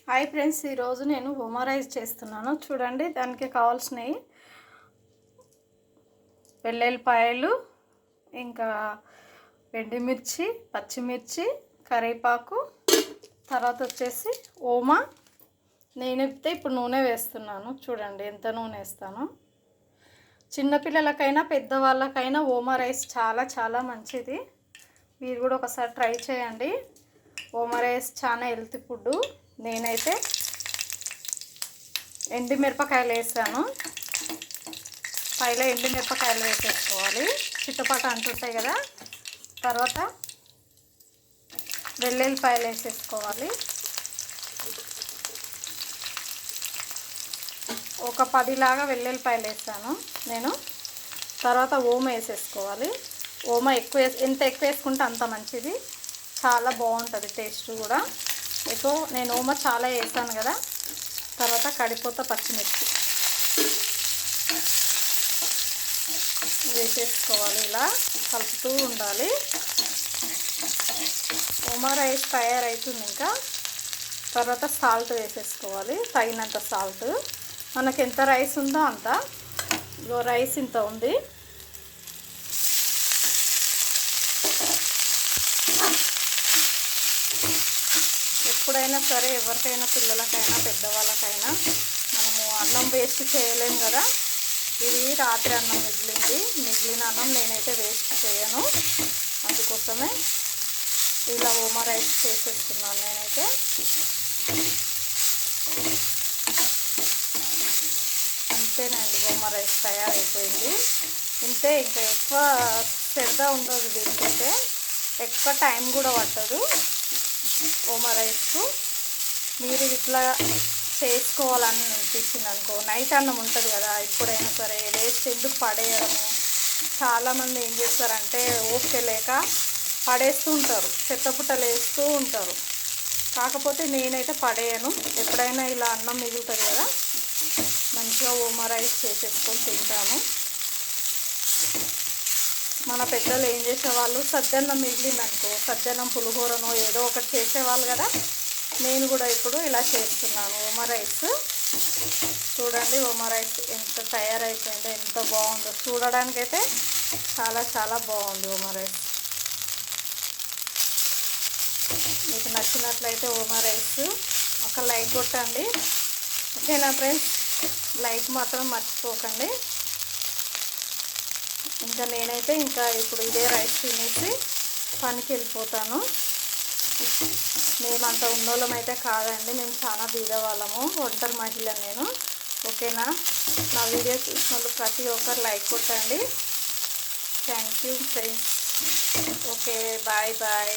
Hi friends, ఈరోజు నేను Uma rice చేస్తున్నాను. చూడండి, దానికి కావాల్సినవి వెల్లుల్లిపాయలు, ఇంకా ఎండుమిర్చి, పచ్చిమిర్చి, కరివేపాకు, తర్వాత వచ్చేసి ఓమా. నేనైతే ఇప్పుడు నూనె వేస్తున్నాను. చూడండి ఎంత నూనె వేస్తాను. చిన్నపిల్లలకైనా పెద్దవాళ్ళకైనా ఓమా రైస్ చాలా చాలా మంచిది. మీరు కూడా ఒకసారి ట్రై చేయండి. ఓమా రైస్ చాలా హెల్తీ ఫుడ్. నేనైతే ఎండుమిరపకాయలు వేసాను. పైలో ఎండుమిరపకాయలు వేసేసుకోవాలి, చిట్టపాట అంటుంటాయి కదా. తర్వాత వెల్లుల్లిపాయలు వేసేసుకోవాలి. ఒక 10 లాగా వెల్లుల్లిపాయలు వేసాను నేను. తర్వాత ఓమ వేసేసుకోవాలి. ఓమ ఎంత ఎక్కువ వేసుకుంటే అంత మంచిది, చాలా బాగుంటుంది టేస్ట్ కూడా. నేను ఓమ చాలా వేసాను కదా. తర్వాత కడిపోత పచ్చిమిర్చి వేసేసుకోవాలి. ఇలా కలుపుతూ ఉండాలి. ఓమా రైస్ తయారవుతుంది. ఇంకా తర్వాత సాల్ట్ వేసేసుకోవాలి, తగినంత సాల్ట్. మనకి ఎంత రైస్ ఉందో అంత. రైస్ ఇంత ఉంది. ఎప్పుడైనా సరే, ఎవరికైనా, పిల్లలకైనా పెద్దవాళ్ళకైనా, మనము అన్నం వేస్ట్ చేయలేము కదా. ఇది రాత్రి అన్నం మిగిలిన అన్నం నేనైతే వేస్ట్ చేయను. అందుకోసమే ఇలా ఓమా రైస్ చేసేస్తున్నాను నేనైతే. అంతేనండి, ఓమా రైస్ తయారైపోయింది. ఇంతే, ఇంకా ఎక్కువ శ్రద్ధ ఉండదు దీనికైతే. ఎక్కువ టైం కూడా పట్టదు ఓమా రైస్కు. మీరు ఇట్లా చేసుకోవాలని అనిపించింది అనుకో, నైట్ అన్నం ఉంటుంది కదా, ఎప్పుడైనా సరే వేస్ట్ ఎందుకు పడేయడము. చాలామంది ఏం చేస్తారంటే ఓపిక లేక పడేస్తూ ఉంటారు, చెత్తపుట్టలు వేస్తూ ఉంటారు. కాకపోతే నేనైతే పడేయను. ఎప్పుడైనా ఇలా అన్నం మిగులుతుంది కదా, మంచిగా ఓమా రైస్ చేసేసుకొని తింటాను. మన పెద్దలు ఏం చేసేవాళ్ళు, సజ్జన్నం మిగిలిందనుకో, సజ్జన్నం పులిహోరనో ఏదో ఒకటి చేసేవాళ్ళు కదా. నేను కూడా ఇప్పుడు ఇలా చేస్తున్నాను ఓమా రైస్. చూడండి ఓమా రైస్ ఎంత తయారైపోయిందో, ఎంత బాగుందో. చూడడానికైతే చాలా చాలా బాగుంది ఓమా రైస్. మీకు నచ్చినట్లయితే ఓమా రైస్ ఒక లైక్ కొట్టండి, ఓకేనా ఫ్రెండ్స్? లైక్ మాత్రం మర్చిపోకండి. ఇంకా నేనైతే ఇప్పుడు ఇదే రైస్ తినేసి పనికి వెళ్ళిపోతాను. మేమంత ఉన్నోళ్ళం అయితే కాదండి, మేము చాలా బీదవాళ్ళము, ఒంటరి మహిళ నేను. ఓకేనా? నా వీడియో చూసిన వాళ్ళు ప్రతి ఒక్కరు లైక్ కొట్టండి. Thank you friends. Okay, bye bye.